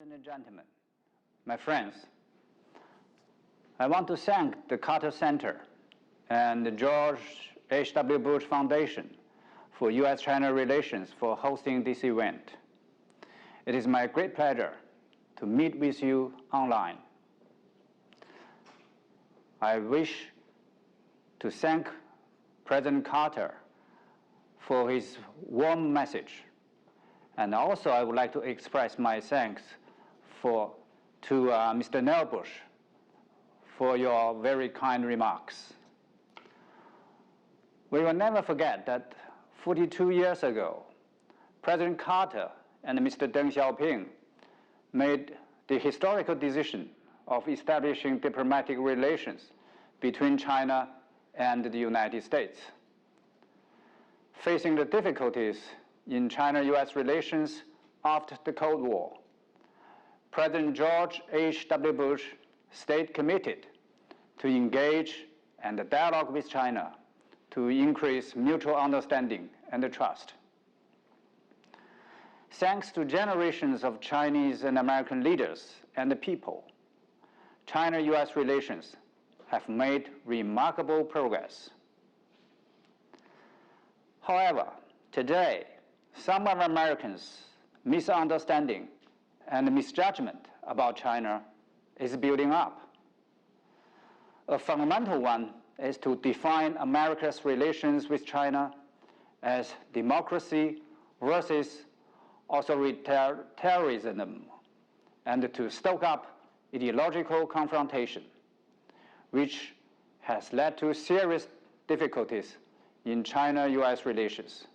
Ladies and gentlemen, my friends, I want to thank the Carter Center and the George H.W. Bush Foundation for U.S. China Relations for hosting this event. It is my great pleasure to meet with you online. I wish to thank President Carter for his warm message. And also, I would like to express my thanks to Mr. Neil Bush for your very kind remarks. We will never forget that 42 years ago, President Carter and Mr. Deng Xiaoping made the historical decision of establishing diplomatic relations between China and the United States. Facing the difficulties in China-US relations after the Cold War, President George H.W. Bush stayed committed to engage and dialogue with China to increase mutual understanding and trust. Thanks to generations of Chinese and American leaders and the people, China-US relations have made remarkable progress. However, today, some of Americans' misunderstanding and misjudgment about China is building up. A fundamental one is to define America's relations with China as democracy versus authoritarianism, and to stoke up ideological confrontation, which has led to serious difficulties in China-US relations.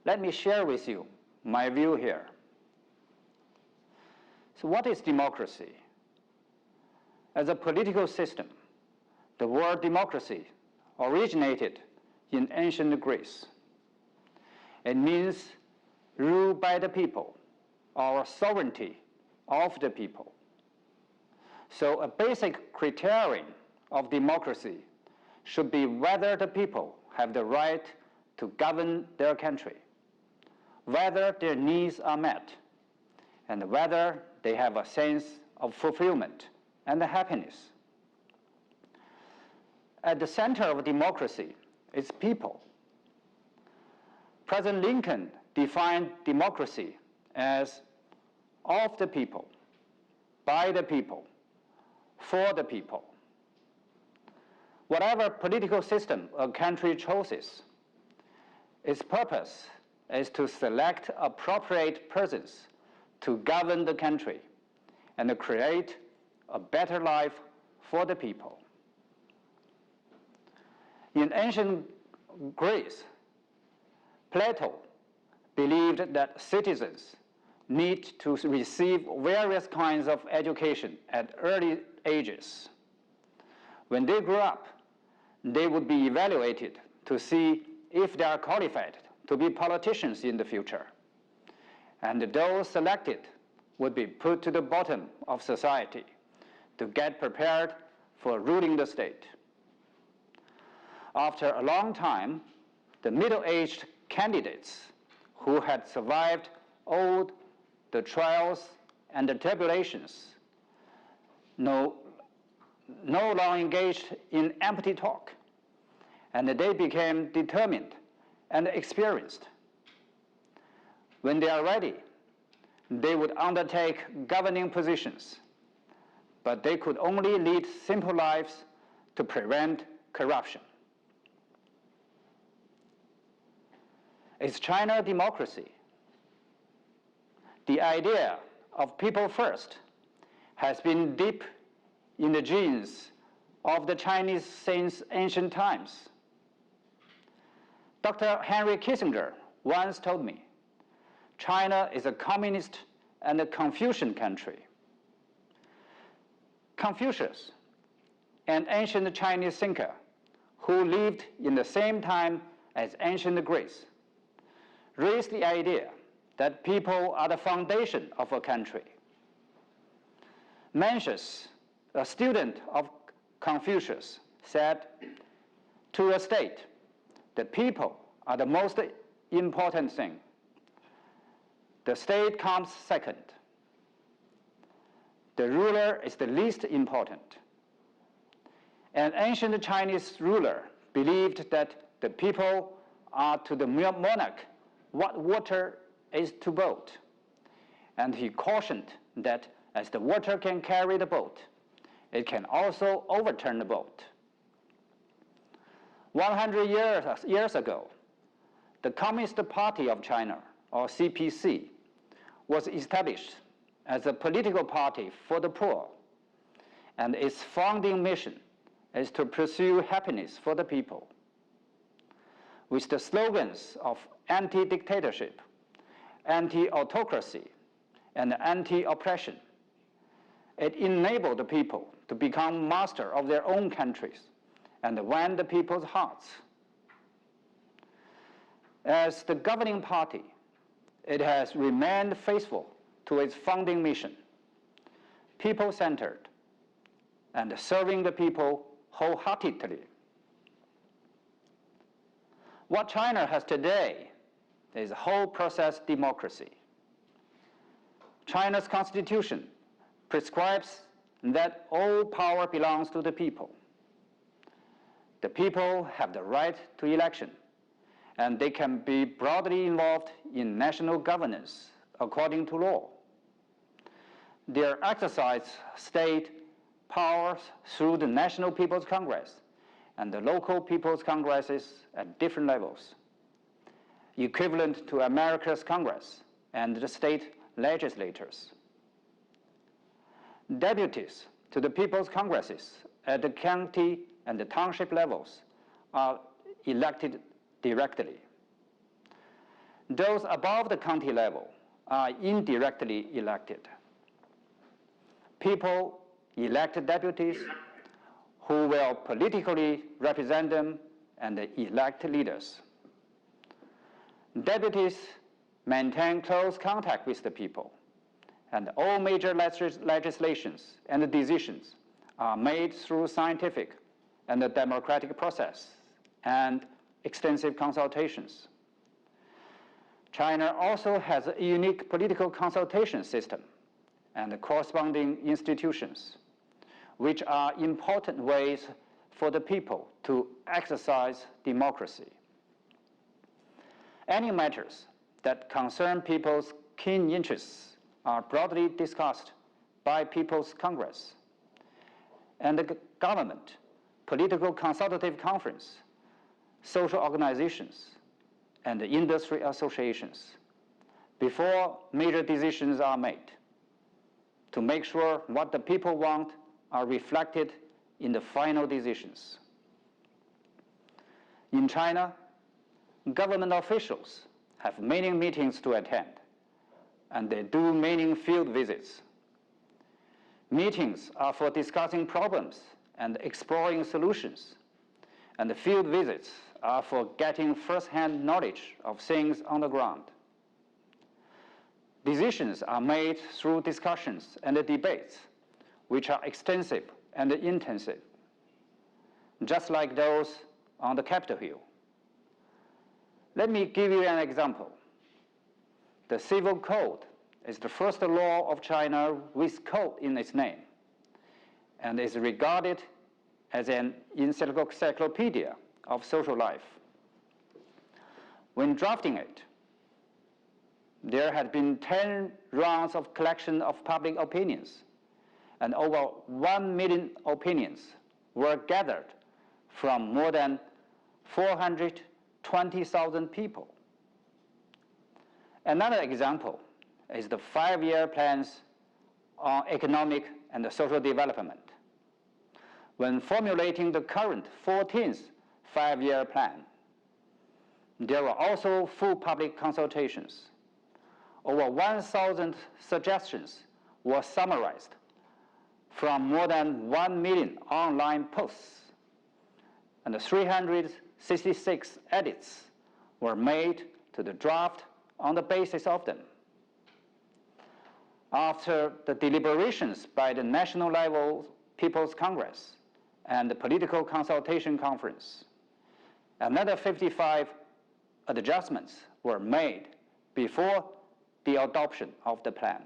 Let me share with you my view here. So what is democracy? As a political system, the word democracy originated in ancient Greece. It means rule by the people, or sovereignty of the people. So a basic criterion of democracy should be whether the people have the right to govern their country, whether their needs are met, and whether they have a sense of fulfillment and happiness. At the center of democracy is people. President Lincoln defined democracy as of the people, by the people, for the people. Whatever political system a country chooses, its purpose is to select appropriate persons to govern the country and create a better life for the people. In ancient Greece, Plato believed that citizens need to receive various kinds of education at early ages. When they grew up, they would be evaluated to see if they are qualified to be politicians in the future. And those selected would be put to the bottom of society to get prepared for ruling the state. After a long time, the middle-aged candidates who had survived all the trials and the tribulations no longer engaged in empty talk, and they became determined and experienced. When they are ready, they would undertake governing positions, but they could only lead simple lives to prevent corruption. Is China a democracy? The idea of people first has been deep in the genes of the Chinese since ancient times. Dr. Henry Kissinger once told me, China is a communist and a Confucian country. Confucius, an ancient Chinese thinker who lived in the same time as ancient Greece, raised the idea that people are the foundation of a country. Mencius, a student of Confucius, said, to a state, the people are the most important thing. The state comes second. the ruler is the least important. An ancient Chinese ruler believed that the people are to the monarch what water is to boat, and he cautioned that as the water can carry the boat, it can also overturn the boat. 100 years ago, the Communist Party of China, or CPC, was established as a political party for the poor, and its founding mission is to pursue happiness for the people. With the slogans of anti-dictatorship, anti-autocracy, and anti-oppression, it enabled the people to become master of their own countries and win the people's hearts. As the governing party, it has remained faithful to its founding mission, people-centered, and serving the people wholeheartedly. What China has today is a whole process democracy. China's constitution prescribes that all power belongs to the people. The people have the right to election, and they can be broadly involved in national governance according to law. They exercise state powers through the National People's Congress and the local People's Congresses at different levels, equivalent to America's Congress and the state legislatures. Deputies to the People's Congresses at the county and the township levels are elected directly. Those above the county level are indirectly elected. People elect deputies who will politically represent them and elect leaders. Deputies maintain close contact with the people, and all major legislations and decisions are made through scientific and the democratic process and extensive consultations. China also has a unique political consultation system and corresponding institutions, which are important ways for the people to exercise democracy. Any matters that concern people's keen interests are broadly discussed by People's Congress, and the government, political consultative conference, social organizations, and the industry associations before major decisions are made, to make sure what the people want are reflected in the final decisions. In China, government officials have many meetings to attend, and they do many field visits. Meetings are for discussing problems and exploring solutions, and the field visits are for getting first-hand knowledge of things on the ground. Decisions are made through discussions and debates, which are extensive and intensive, just like those on the Capitol Hill. Let me give you an example. The Civil Code is the first law of China with code in its name, and is regarded as an encyclopedia of social life. When drafting it, there had been 10 rounds of collection of public opinions, and over 1 million opinions were gathered from more than 420,000 people. Another example is the 5-year plans on economic and social development. When formulating the current 14th 5-year plan, there were also full public consultations. Over 1,000 suggestions were summarized from more than 1 million online posts, and 366 edits were made to the draft on the basis of them. After the deliberations by the national level People's Congress and the Political Consultation Conference, another 55 adjustments were made before the adoption of the plan.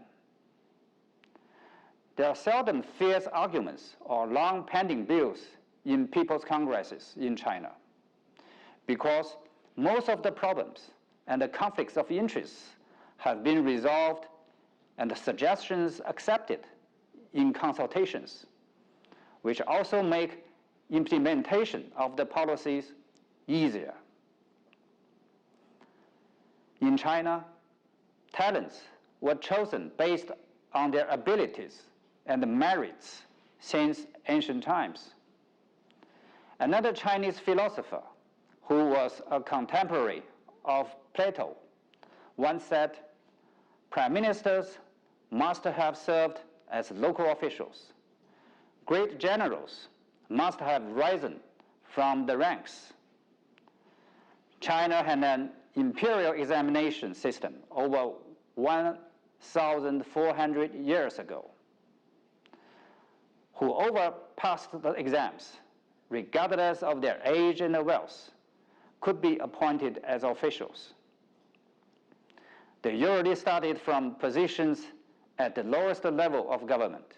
there are seldom fierce arguments or long-pending bills in people's congresses in China, because most of the problems and the conflicts of interests have been resolved and the suggestions accepted in consultations, which also make implementation of the policies easier. In China, talents were chosen based on their abilities and merits since ancient times. Another Chinese philosopher, who was a contemporary of Plato, once said, "Prime ministers must have served as local officials. Great generals must have risen from the ranks." China had an imperial examination system over 1,400 years ago. Whoever passed the exams, regardless of their age and wealth, could be appointed as officials. They usually started from positions at the lowest level of government,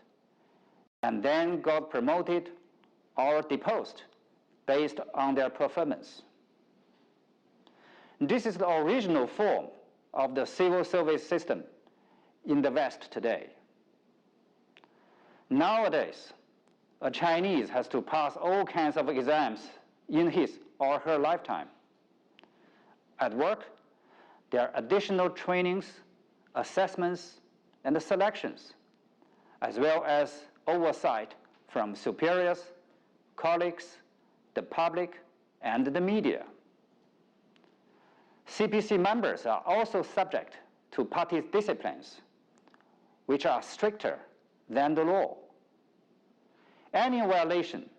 and then got promoted or deposed based on their performance. This is the original form of the civil service system in the West today. Nowadays, a Chinese has to pass all kinds of exams in his or her lifetime. At work, there are additional trainings, assessments, and selections, as well as oversight from superiors, colleagues, the public, and the media. CPC members are also subject to party disciplines, which are stricter than the law. Any violation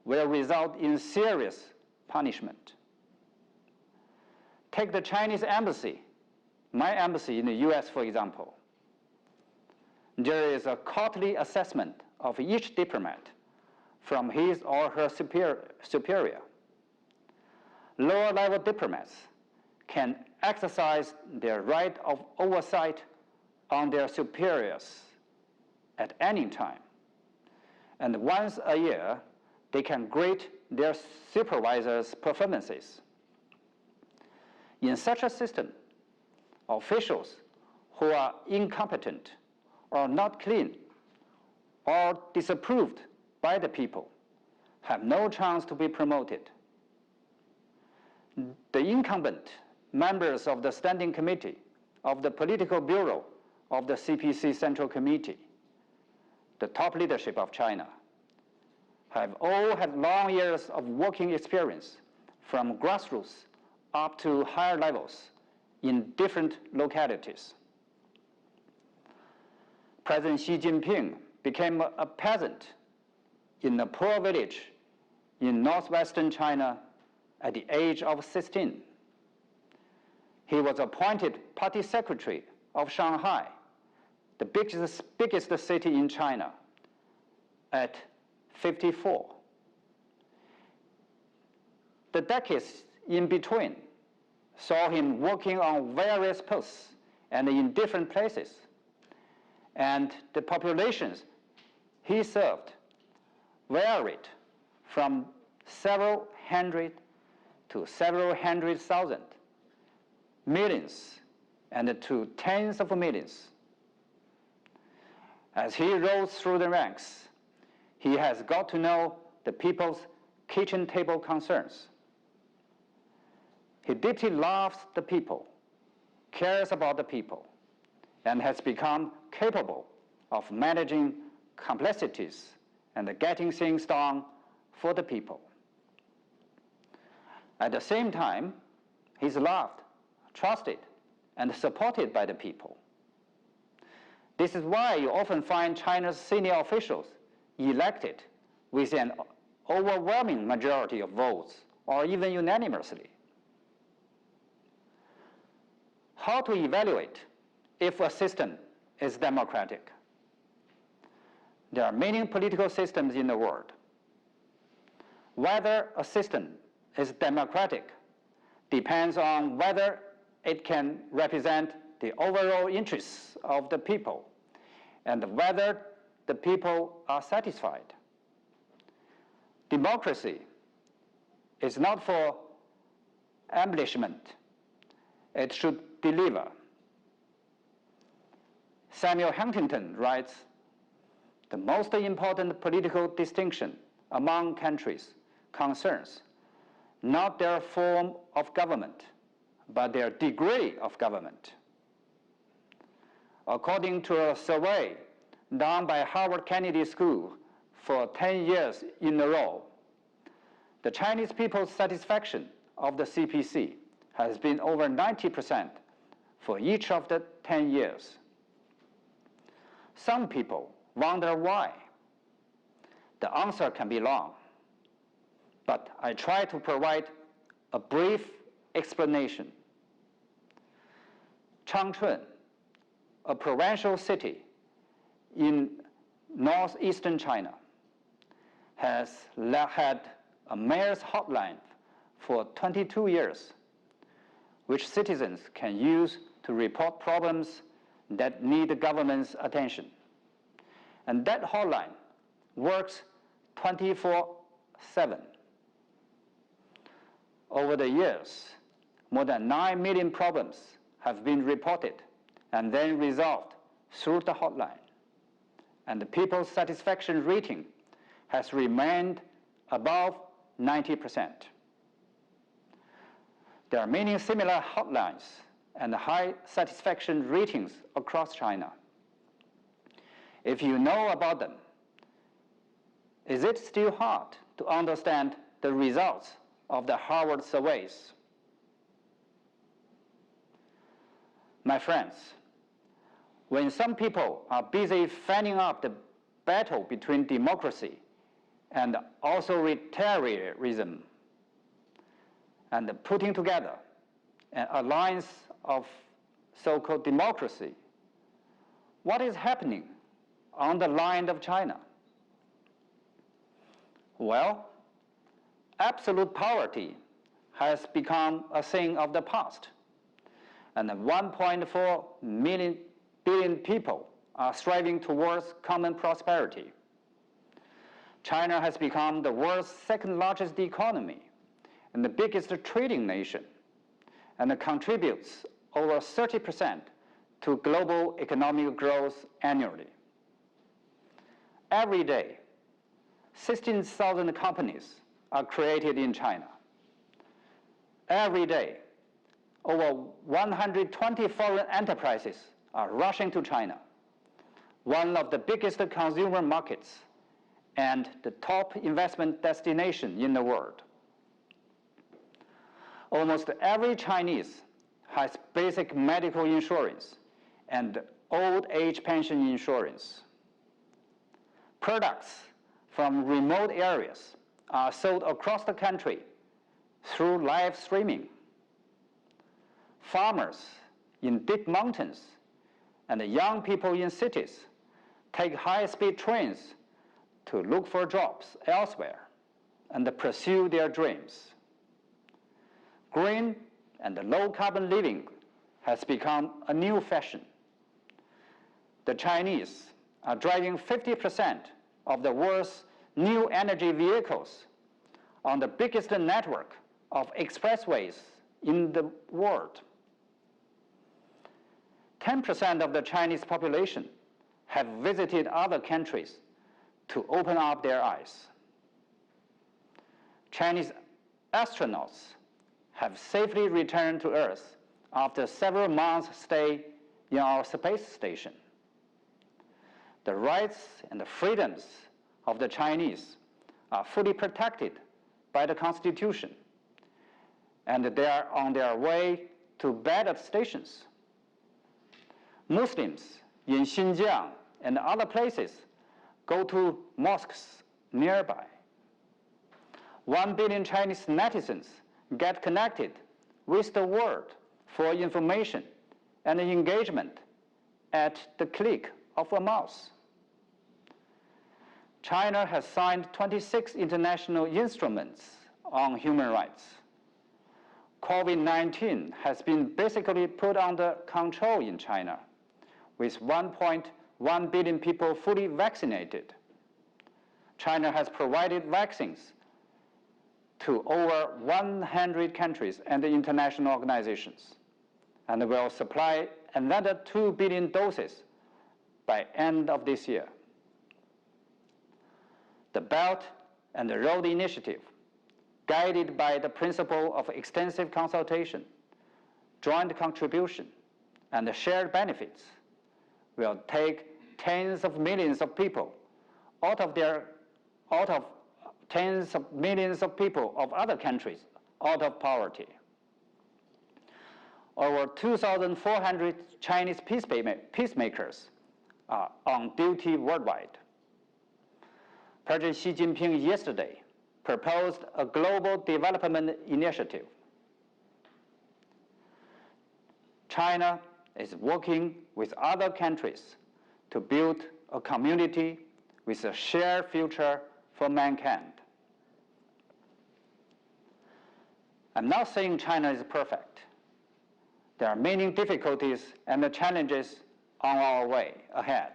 will result in serious punishment. Take the Chinese embassy, my embassy in the U.S., for example. There is a quarterly assessment of each diplomat from his or her superior. Lower-level diplomats can exercise their right of oversight on their superiors at any time. And once a year, they can grade their supervisors' performances. In such a system, officials who are incompetent or not clean or disapproved by the people have no chance to be promoted. The incumbent members of the Standing Committee of the Political Bureau of the CPC Central Committee, the top leadership of China, have all had long years of working experience from grassroots up to higher levels in different localities. President Xi Jinping became a peasant in a poor village in northwestern China at the age of 16. He was appointed party secretary of Shanghai, the biggest city in China, at 54. The decades in between saw him working on various posts and in different places, and the populations he served varied from several hundred to several hundred thousand, millions, and to tens of millions. As he rose through the ranks, he has got to know the people's kitchen table concerns. He deeply loves the people, cares about the people, and has become capable of managing complexities and getting things done for the people. At the same time, he's loved, trusted, and supported by the people. This is why you often find China's senior officials elected with an overwhelming majority of votes, or even unanimously. How to evaluate if a system is democratic? There are many political systems in the world. Whether a system is democratic depends on whether it can represent the overall interests of the people and whether the people are satisfied. Democracy is not for embellishment. It should deliver. Samuel Huntington writes, the most important political distinction among countries concerns not their form of government, but their degree of government. According to a survey done by Harvard Kennedy School for 10 years in a row, the Chinese people's satisfaction of the CPC has been over 90% for each of the 10 years. Some people wonder why. The answer can be long, but I try to provide a brief explanation. Changchun, a provincial city in northeastern China, has had a mayor's hotline for 22 years, which citizens can use to report problems that need the government's attention. And that hotline works 24/7. Over the years, more than 9 million problems have been reported and then resolved through the hotline. And the people's satisfaction rating has remained above 90%. There are many similar hotlines and high satisfaction ratings across China. If you know about them, is it still hard to understand the results of the Harvard surveys? My friends, when some people are busy fanning up the battle between democracy and authoritarianism and putting together an alliance of so-called democracy, what is happening on the line of China? Well, absolute poverty has become a thing of the past, and 1.4 billion people are striving towards common prosperity. China has become the world's second largest economy and the biggest trading nation, and contributes over 30% to global economic growth annually. Every day, 16,000 companies are created in China. Every day, over 120 foreign enterprises are rushing to China, one of the biggest consumer markets and the top investment destination in the world. Almost every Chinese has basic medical insurance and old age pension insurance. Products from remote areas are sold across the country through live streaming. Farmers in deep mountains and young people in cities take high-speed trains to look for jobs elsewhere and pursue their dreams. Green and low-carbon living has become a new fashion. The Chinese are driving 50% of the world's new energy vehicles on the biggest network of expressways in the world. 10% of the Chinese population have visited other countries to open up their eyes. Chinese astronauts have safely returned to Earth after several months' stay in our space station. The rights and the freedoms of the Chinese are fully protected by the Constitution, and they are on their way to better stations. Muslims in Xinjiang and other places go to mosques nearby. 1 billion Chinese netizens get connected with the world for information and engagement at the click of a mouse. China has signed 26 international instruments on human rights. COVID-19 has been basically put under control in China, with 1.1 1 billion people fully vaccinated. China has provided vaccines to over 100 countries and international organizations, and will supply another 2 billion doses by end of this year. The Belt and the Road Initiative, guided by the principle of extensive consultation, joint contribution, and shared benefits, will take tens of millions of people out of tens of millions of people of other countries out of poverty. Over 2,400 Chinese peacemakers are on duty worldwide. President Xi Jinping yesterday proposed a global development initiative. China is working with other countries to build a community with a shared future for mankind. I'm not saying China is perfect. There are many difficulties and challenges on our way ahead,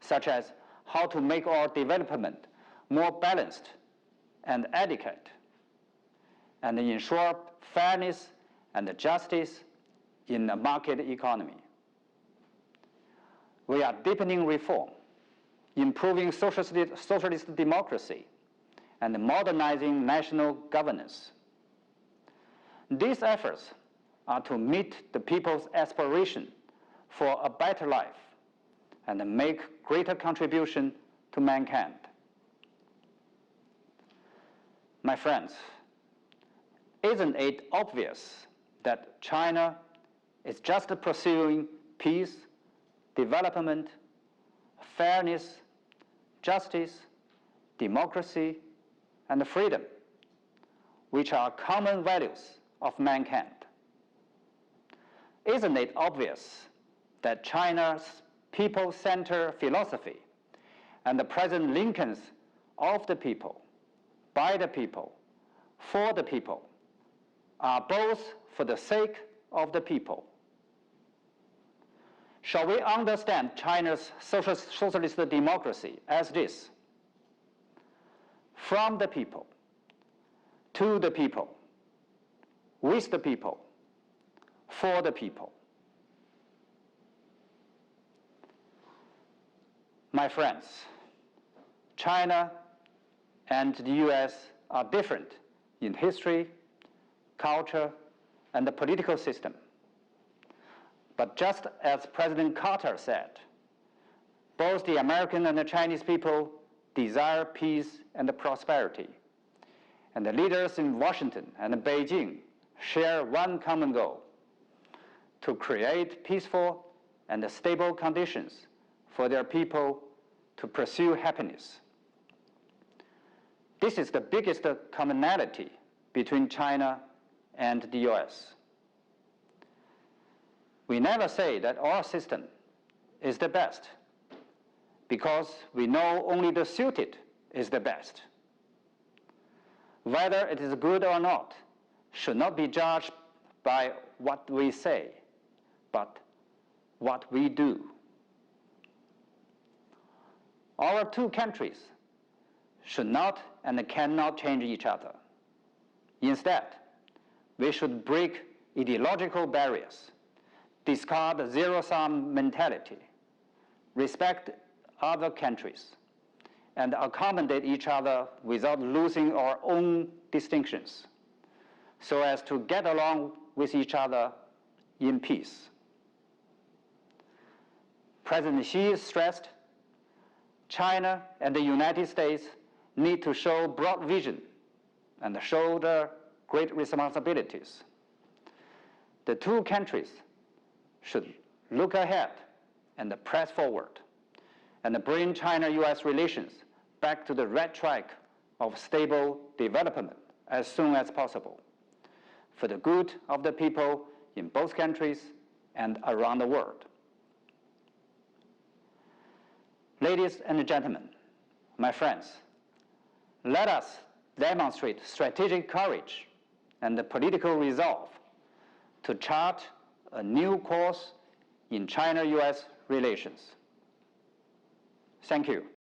such as how to make our development more balanced and adequate, and ensure fairness and justice in a market economy. We are deepening reform, improving socialist democracy, and modernizing national governance. These efforts are to meet the people's aspiration for a better life and make greater contribution to mankind. My friends, isn't it obvious that China is just pursuing peace, development, fairness, justice, democracy, and freedom, which are common values of mankind? Isn't it obvious that China's people-centered philosophy and the President Lincoln's of the people, by the people, for the people, are both for the sake of the people? Shall we understand China's socialist democracy as this? From the people, to the people, with the people, for the people. My friends, China and the U.S. are different in history, culture, and the political system. But just as President Carter said, both the American and the Chinese people desire peace and prosperity. And the leaders in Washington and Beijing share one common goal: to create peaceful and stable conditions for their people to pursue happiness. This is the biggest commonality between China and the U.S. We never say that our system is the best, because we know only the suited is the best. Whether it is good or not should not be judged by what we say, but what we do. Our two countries should not and cannot change each other. Instead, we should break ideological barriers, discard the zero-sum mentality, respect other countries, and accommodate each other without losing our own distinctions, so as to get along with each other in peace. President Xi stressed China and the United States need to show broad vision and shoulder great responsibilities. The two countries should look ahead and press forward and bring China-U.S. relations back to the right track of stable development as soon as possible, for the good of the people in both countries and around the world. Ladies and gentlemen, my friends, let us demonstrate strategic courage and the political resolve to chart a new course in China-U.S. relations. Thank you.